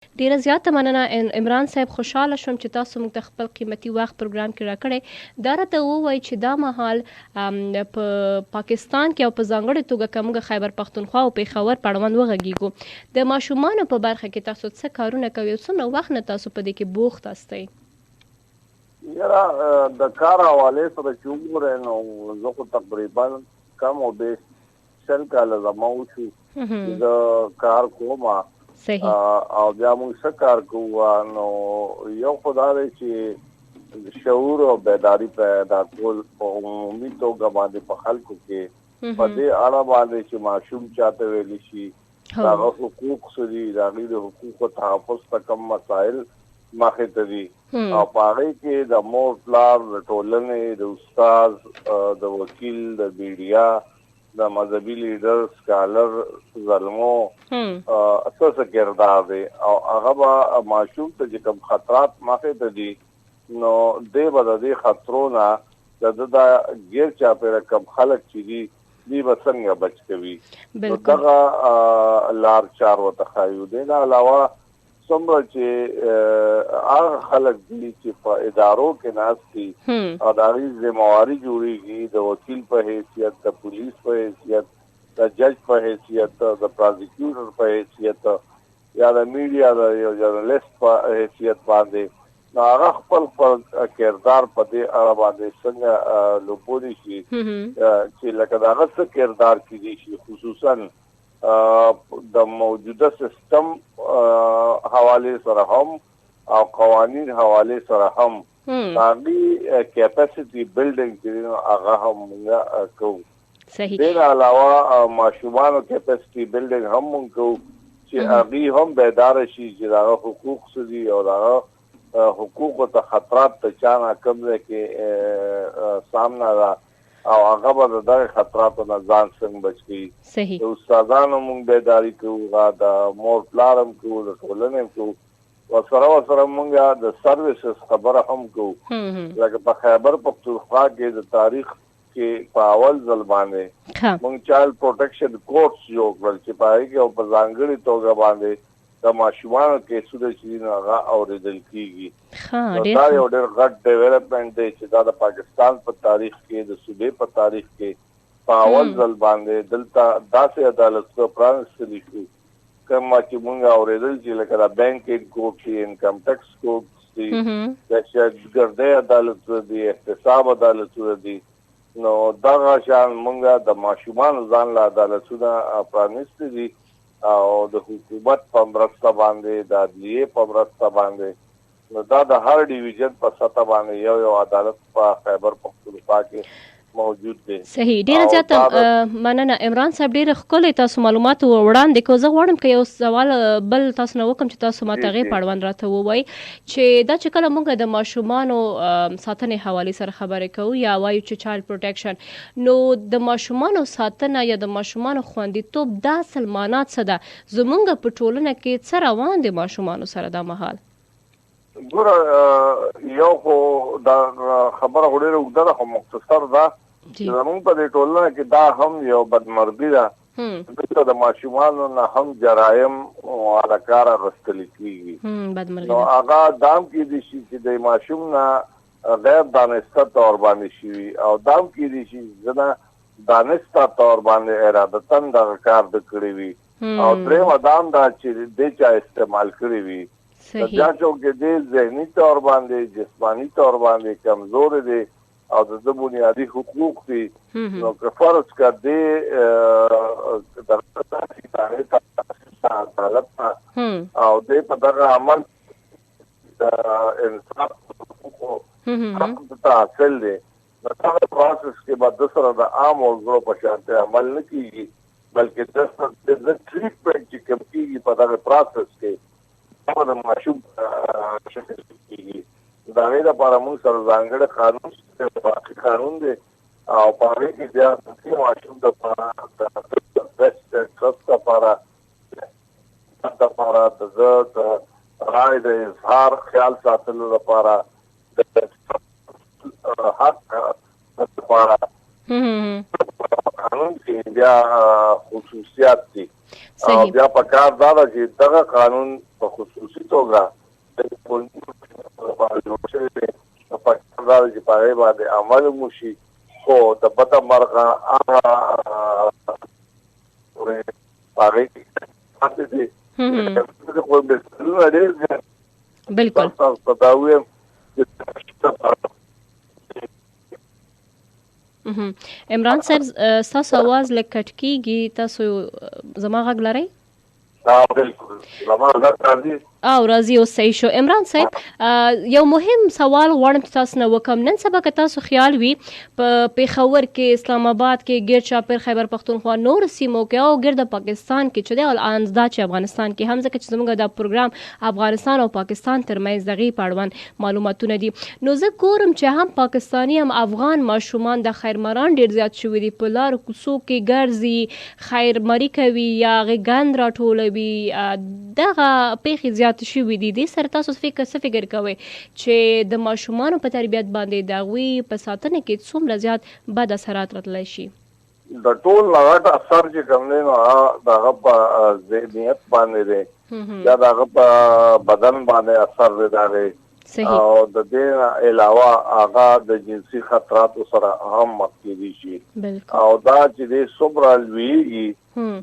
ډیره زیاته مننه عمران صاحب. خوشحاله شوم چې تاسو موږ ته خپل قیمتي وخت پروګرام کې راکړی. دا راته ووایي چې دا مهال په پاکستان کې او په ځانګړې توګه که موږ خیبر پښتونخوا او پېښور په اړوند وغږیږو، د ماشومانو په برخه کې تاسو څه کارونه کوئ او څومره وخت نه تاسو په دې کې بوخت استئ؟ یاره د کار حوالې سره چې وګورئ نو زه خو تقریبا کم او بیش 100 کاله زما وشو چې زه کار کوم او بیا موږ څه کار کوو. نو یو خو دا دی چې شعور او بیداري پیدا کول په عمومي توګه باندې په خلکو کې په دې اړه باندې چې ماشوم چاته ویلی شي هغه حقوق څه دي، د هغوی د حقوقو تحفظ ته کوم مسایل مخې ته دي او په هغې کې د مور پلار، د ټولنې، د استاد، د وکیل، د میډیا، د مذهبي لیډر، سکالر، ظلمو څه کردار دی او هغه به ماشوم ته چې کوم خطرات مخې ته دي نو دی به د دې خطرو نه د ده دا ګیر چاپېره کوم خلک چې دي دوی به څنګه بچ کوي. نو دغه لار چار ورته ښایو. دې نه علاوه څومره چې هغه خلک دي چې په ادارو کې ناست دي او د هغوی ذمهواري جوړېږي، د وکیل په حیثیت، د پولیس په حیثیت، د جج په حیثیت، د پرازیکیوټر په حیثیت یا د میډیا د یو جرنلسټ په حیثیت باندې، نو هغه خپل کردار په دې اړه باندې څنګه لوبولی شي چې لکه د هغه څه کردار کیدی شي، خصوصا د موجوده سیستم حواله سره هم او قوانین حواله سره هم هغه کیپاسټي بیلډینګ چې هغه هم موږ کوو. دې علاوه ماشومانو کیپاسټي بیلډینګ هم موږ کوو چې هغه هم بیدار شي چې هغه حقوق څه دي او هغه حقوق ته خطرات ته چانه کم ده کې سامنا ده او هغه به د دغه خطراتو نه ځان څنګه بچ کړي. د استادانو موږ بیداري کوو، د مور پلار هم کوو، د ټولنې هم کوو، ورسره موږ د سروسز خبره هم کوو. لکه په خیبر پښتونخوا کې د تاریخ کې په اول ځل باندې موږ چایلډ پروټیکشن کورټس جوړ کړل چې په هغې کې او په ځانګړې توګه باندې د ماشومانو کیسونه چې دي نو هغه اورېدل کېږي. دا یو ډېر غټ ډیولپمنټ دی چې دا د پاکستان په تاریخ کې، د صوبې په تاریخ کې په اول ځل باندې دلته داسې عدالتونه پرانستلی شو کومه چې موږ اورېدل چې لکه د بینکینګ کورټ دي، انکم ټیکس کورټس دي، د شهادتګردۍ عدالتونه دي، احتساب عدالتونه دي. نو دغه شان موږ د ماشومانو ځان له عدالتونه پرانستي دي او د حکومت په مرسته باندې، د عدلیې په مرسته باندې. نو دا د هر ډیویژن په سطح باندې یو عدالت په خیبر پښتونخوا کې موجود دی. صحیح. ډیره زیاته مننه عمران صاحب. ډیره ښکلې تاسو معلومات وړاندې کړو. زه غواړم که یو سوال بل تاسو نه وکړم چې تاسو ماته هغې په اړوند راته ووایي چې دا چې کله موږ د ماشومانو ساتنې حوالې سره خبرې کوو یا وایو چې چایلډ پروټیکشن، نو د ماشومانو ساتنه یا د ماشومانو خوندیتوب دا اصل معنا څه ده؟ زموږ په ټولنه کې څه روان دي ماشومانو سره دا مهال؟ ګوره یو خو دا خبره خو ډېره اوږده ده خو مختصر ده چې زموږ په دې ټولنه کې دا هم یو بدمرغي ده دلته د ماشومانو نه هم جرایم والا کار اخیستل کېږي. نو هغه دام کېدی شي چې د ماشوم نه غیر دانسته طور باندې شوي او دام کېدی شي زه نه دانسته طور باندې ارادتن دغه کار د کړی وي او درېیمه دام دا چې دې چا استعمال کړی وي. دا چون کې دې ذهني طور باندې، جسماني طور باندې کمزور دی او د ده بنیادي حقوق دي. نو که فرض که دې د ادارې ته عدالت ته او دې په دغه عمل د انصاف حقوقو حق ته حاصل دی، نو دغه پروسس کې به ده سره د عام وګړو په شانتې عمل نه کېږي بلکې ده ټریټمنټ چې کوم کېږي په دغه پروسس کې د ماشوم شکل کېږي. د هغې لپاره موږ سره ځانګړی قانون شته، باقي قانون دی او په هغې کې بیا د ماشوم دپاره د بیسټ انټرسټ دپاره د ده د رایې د اظهار خیال ساتلو لپاره د حق لپاره قانون کې بیا خصوصیات دي. او بیا په کار دا چې دغه قانون په خصوصي توګه د په کار دا چې په هغه باندې عمل وشي خو د بده مرغه هغه هغه پاتې دي بالکل عمران صاحب ستاسو आवाज لږ کټ کیږي تاسو زما غږ لرئ بالکل زما غږ راځي او راځي او صحیح شو عمران صاحب یو مهم سوال غواړم چې تاسو نه وکم نن سبا که تاسو خیال وي په پیښور کې اسلام آباد کې ګیر چاپیر خیبر پختونخوا نور سیمو کې او ګرد پاکستان کې چې د انزدا چې افغانستان کې هم ځکه چې زموږ دا پروګرام افغانستان او پاکستان ترمنځ دغه پاړوان معلوماتونه دي نو زه ګورم چې هم پاکستانی هم افغان ماشومان د خیرمران ډیر زیات شوي دي په لار کوڅو کې ګرځي خیرمري کوي یا غند راټولوي دغه پیښې زیات شوي دي د سره تاسو فکر کوئ چې د ماشومانو په تربیت باندې د هغوی په ساتنه کې څومره زیات بد اثرات راتلی شي د ټول غټ اثر چې کوم دی نو دغه په ذهنیت باندې دی یا دغه په بدن باندې اثر دی او د دې علاوه هغه د جنسي خطراتو سره هم مخ کېدی شي او دا چې د څومره لویږي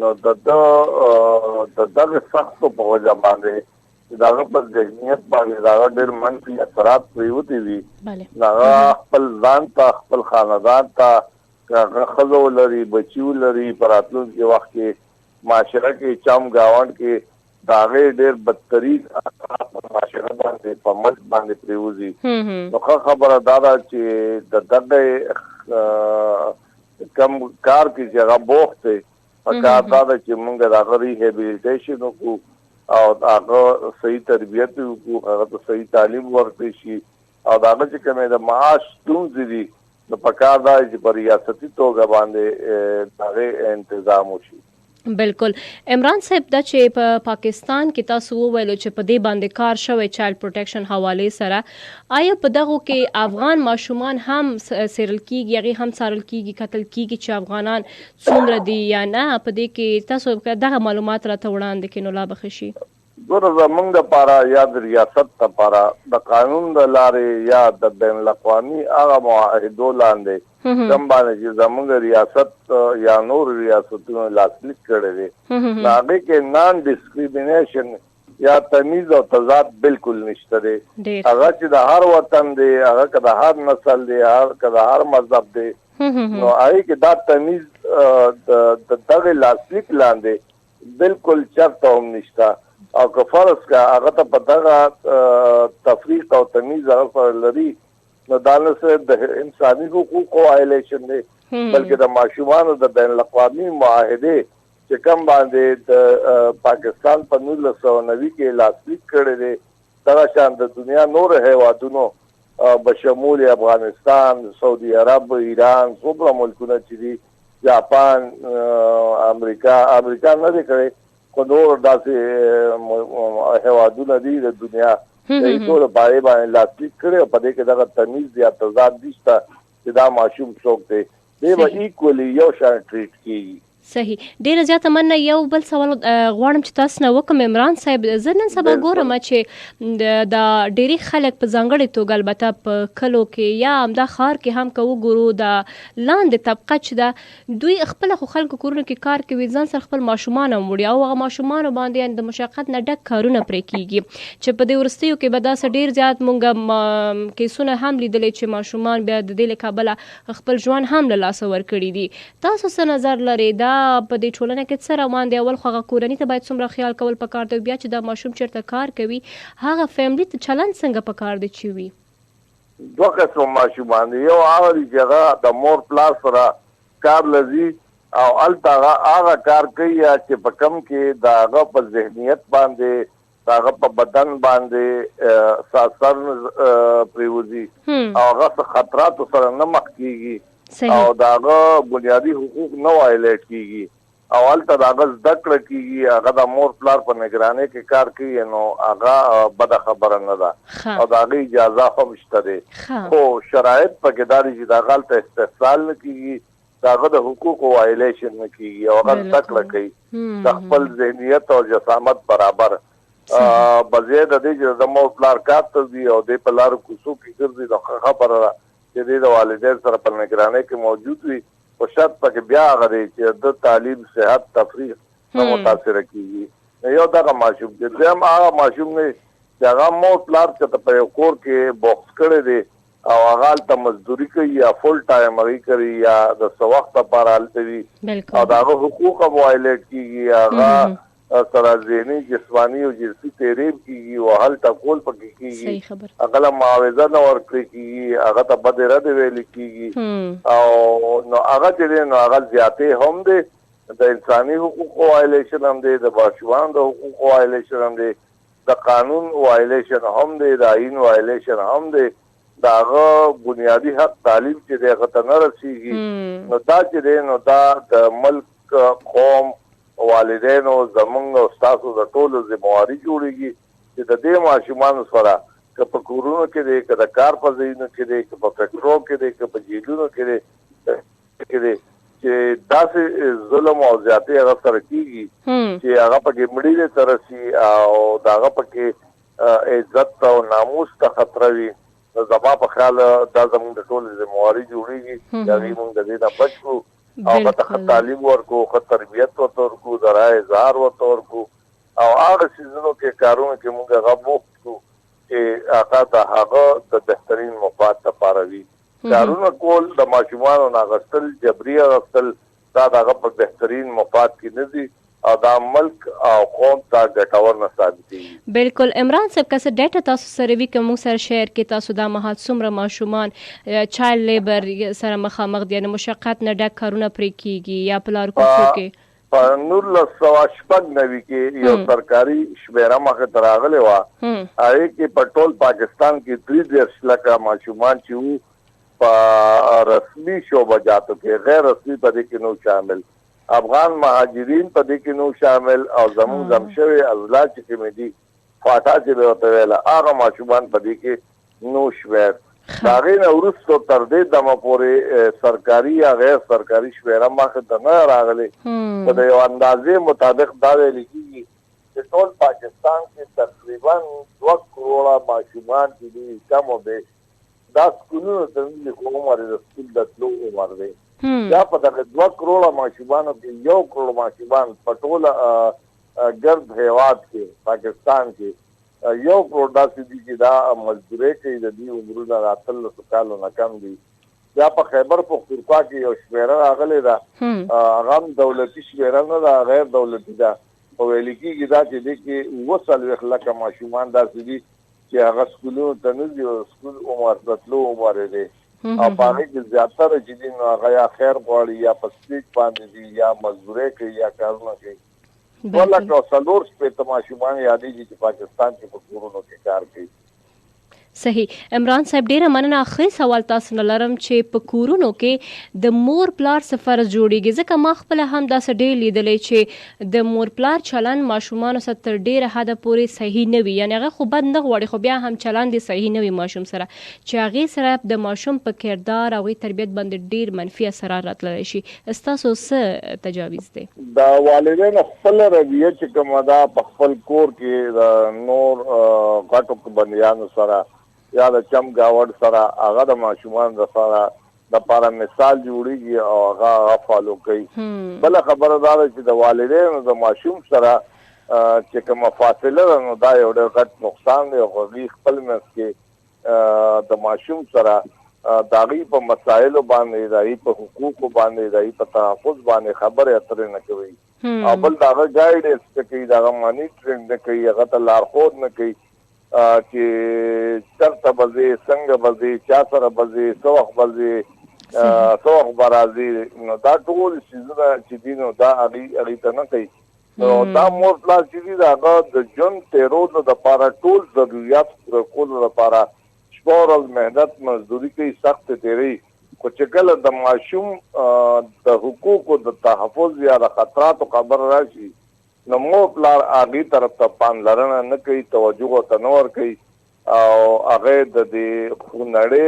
نو د دغه سختو په وجه باندې داغه په ذهنیت باندې داغه ډېر منفي اثرات پریوتی وي داغه خپل ځان ته خپل خاندان ته هغه خلو لري بچیو لري پراتلونکي وخت کې معاشره کې چم گاوند کې داغه ډېر بدترین معاشره باندې په ملک باندې پریوزي نو خبره دا ده چې د دغه کم کار کې چې هغه بوخته کار دا ده چې موږ داغه ریهابیلیټیشن وکړو او هغه صحیح تربیت وکړو هغه ته صحیح تعلیم ورکړي شي او هغه چې کومه د معاش ستونزې دي نو په کار دا چې په ریاستي توګه باندې هغه تنظیم وشي بالکل عمران صاحب دا چې په پاکستان کې تاسو وویلو چې په دې باندې کار شوی چایلډ پروټیکشن حواله سره آیا په دغه کې افغان ماشومان هم سیرل کیږي هغه هم سارل کیږي قتل کیږي چې افغانان څومره دي یا نه په دې کې تاسو دغه معلومات راته وړاندې کینو لا بخشي ګوره زمونږ لپاره یا د ریاست لپاره د قانون د لارې یا د بین الاقوامي هغه معاهدو لاندې کوم باندې چې زمونږ ریاست یا نور ریاستونو لاسلیک کړی دی هغه کې نان ډیسکریمینیشن یا تمیز او تضاد بالکل نشته دی هغه چې د هر وطن دی هغه که د هر نسل دی هغه که د هر مذهب دی نو هغه کې دا تمیز د دغه لاسلیک لاندې بالکل چرته هم نشته او که فرض کا هغه ته په دغه تفریق او تمیز هغه لري نو دا نه د انساني حقوقو وایلیشن دی بلکې د ماشومانو د بین الاقوامي معاهده چې کوم باندې د پاکستان په 1990 کې لاسلیک کړی دی دا شان د دنیا نور هیوادونو بشمول افغانستان سعودي عرب ایران څومره ملکونه چې دي جاپان امریکا نه دی کړی کو نور داسې هیوادونه دي د دنیا د ټول باره باندې لاسلیک کړي په دې کې دغه تمیز یا تضاد نشته چې دا ماشوم څوک دی به ایکولی یو شان ټریټ کیږي صحیح ډیره زیاته مننه یو بل سوال غواړم چې تاسو نه وکم عمران صاحب زه نن سبا ګورم چې دا ډیری خلک په ځانګړي توګه البته په کلو کې یا همدا ښار کې هم که وګورو د لاندې طبقه چې ده دوی خپله خو خلکو کورونو کې کار کوي ځان سره خپل ماشومان هم وړي او هغه ماشومانو باندې د مشقت نه ډک کارونه پرې کیږي چې په دې وروستیو کې به داسې ډیر زیات مونږ کیسونه هم لیدلی چې ماشومان بیا د دې له کبله خپل ژوند هم له لاسه ورکړي دي تاسو څه نظر لرئ دا په دې ټولنه کې څه روان دی اول خو هغه کورنۍ ته باید څومره خیال کول پکار دی بیا چې دا ماشوم چیرته کار کوي هغه فیملی ته چلند څنګه پکار دی چې وي دوه قسم ماشومان دي یو هغه چې هغه د مور پلار سره کار لذي او هغه کار کوي چې په کم کې د هغه په ذهنیت باندې داغه په بدن باندې ساسر پریوزي او هغه خطرات سره نه مخ کیږي او داغه بنیادی حقوق نه وایلیټ کیږي او البته داغه زده کړه کیږي هغه د مور پلار په نگرانی کې کار کوي نو هغه بد خبره نه ده او داغه اجازه هم شته ده خو شرایط په کې داري چې داغه ته استحصال کیږي داغه د حقوقو وایلیشن نه کیږي او هغه تکړه کوي د خپل ذهنیت او جسامت برابر بځای د دې چې زموږ پلار کاته دي او د پلار کوڅو کې ګرځي د خبره چې د والدین سره په نگرانۍ کې موجود وي او شرط پکې بیا غري چې د تعلیم صحت تفریح نه متاثر کیږي یو دا ماشوم چې زم هغه ماشوم نه چې هغه مو پلار چې په کور کې بوکس کړي دي او هغه ته مزدوري کوي یا فول ټایم کوي یا د څو وخت لپاره التوي او دا حقوق وایلیټ کیږي هغه سره ذهني جسمانی او جنسي تحریب کیږي او حل ټکول پکې کیږي هغه معاوضه نه ورکړي کیږي هغه ته بدره دی ویل کیږي او نو هغه چې نو هغه زیاتې هم دي د انساني حقوقو وایلیشن هم دي د باشوان د حقوقو وایلیشن هم دي د قانون وایلیشن هم دي د آئین وایلیشن هم دي داغه بنیادی حق تعلیم چې دغه ته نه رسیږي نو دا چې نو دا د ملک قوم والدین او زمونږ او تاسو د ټولو ذمہواری جوړیږي چې د دې ماشومان سره که په کورونو کې د کار په ځایونو کې د په فیکټرو کې د په جیلونو کې چې داسې ظلم او زیاتې هغه سره کیږي چې هغه په مړی سره سي او داغه پکې عزت او ناموس ته خطر وي زما په خیال دا زموږ د ټول ذمہواری جوړیږي دا موږ د دې نه بچو او په تعلیم ورکو خو تربیت ورکو ذرایع اظهار ورکو او هغه سيزونو کې کارونه کې موږ غوښتو چې هغه د بهترین مفاد لپاره وي کارونه کول د ماشومانو ناغستل جبري غستل دا دغه په بهترین مفاد کې نه دي او دا ملک او قوم ته ګټور نه ثابتېږي. بالکل عمران صاحب که څه ډیټا تاسو سره وي که موږ سره شیر کې تاسو دا مهال څومره ماشومان چایلډ لیبر سره مخامخ دي یعنې مشقت نه ډک کارونه پرې کیږي یا په لارو کوڅو کې په 1996 کې یو سرکاري شمیره مخې ته راغلې وه هغې کې په ټول پاکستان کې 33 لکه ماشومان چې وو په رسمي شعبجاتو کې غیر رسمي په دې کې نو شامل افغان مهاجرین په دې کې نو شامل او زموږ زمشوي ازلا چې کوم دي فاټا چې ورته ویل هغه ماشومان په دې کې نو شمیر هغه نه ورسته تر دې دمه پورې سرکاري یا غیر سرکاري شمیره مخه ته نه راغلي په دې اندازې مطابق دا ویل کېږي چې ټول پاکستان کې تقریبا 2 کروڑه ماشومان دي کم او بیش دا سکولونو ته نه کومه د سکول د تلو عمر دی یا په دغه 2 کروڑه ماشومانو کې 1 کروڑ ماشومان په ټوله ګرد هیواد کې پاکستان کې 1 کروڑ داسې دي چې دا مزدوري کوي د دې عمرونه راتلو کالو نه کم دي یا په خیبر پختونخوا کې یو شمیره راغلی ده هغه دولتي شمیره نه ده غیر دولتي ده په ویل کېږي دا چې دې کې 2 لکه ماشومان داسې دي چې هغه سکولونو ته نه دي او سکول عمر راتلو عمر دی او باندې کې زیاتره چې دي نو هغه یا خیر غواړي یا په سټیج باندې دي یا مزدوري کوي یا کارونه کوي ولکه څلور شپېته ماشومان یادېږي چې پاکستان کې په کورونو کې کار کوي. صحیح عمران صاحب ډیره مننه. اخري سوال تاسو نه لرم چې په کورونو کې د مور پلار څه فرض جوړیږي ځکه ما خپل هم داسې ډېر لیدلې چې د مور پلار چلند ماشومانو سره تر ډیره حده پورې صحیح نه وي یعنې هغه خو بد نه غواړي خو بیا هم چلند یې صحیح نه وي ماشوم سره چې هغې سره د ماشوم په کردار او تربیت باندې ډیر منفي اثرات راتللی شي. ستاسو څه تجاویز دی؟ د والدینو خپل رویه چې کومه ده په خپل کور کې د نور غټو بندیانو سره یا د چم گاوډ سره هغه د ماشومان سره د لپاره مثال جوړیږي او هغه فالو کوي. بل خبره دا ده چې د والدینو د ماشوم سره چې کومه فاصله ده نو دا یو ډېر غټ نقصان دی او هغوی خپل منځ کې د ماشوم سره د هغوی په مسایلو باندې د هغوی په حقوقو باندې د هغوی په تحفظ باندې خبرې اترې نه کوي او بل د هغه ګایډنس نه کوي د هغه مانیټرنګ نه کوي هغه ته لارښود نه کوي چې چرته بځي څنګه بځي چا سره بځي څه وخت بځي څه وخت به راځي نو دا ټول څیزونه چې دي نو دا هغوی ته نه کوي. نو دا مور پلار چې دي د هغه د ژوند تېرولو دپاره ټول ضروريات پوره کولو دپاره شپه ورځ محنت مزدوري کوي سخت تېروي خو چې کله د ماشوم د حقوقو د تحفظ یا د خطراتو خبر راشي نو مور پلار هغې طرف ته پاملرنه نه کوي توجه ورته نه ورکوي او هغې د دې خونړۍ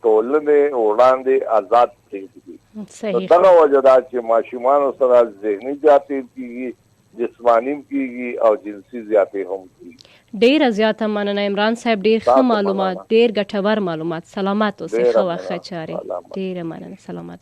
ټولنې وړاندې آزاد پرېږدي. صحیح دغه وجه دا چې ماشومان سره ذهني زیاتې کیږي، جسمانی کیږي او جنسي زیاتې هم کیږي. ډیره زیاته مننه عمران صاحب، ډیر ښه معلومات، ډیر ګټور معلومات. سلامات اوسئ، ښه وخت چارې. ډیره مننه، سلامات.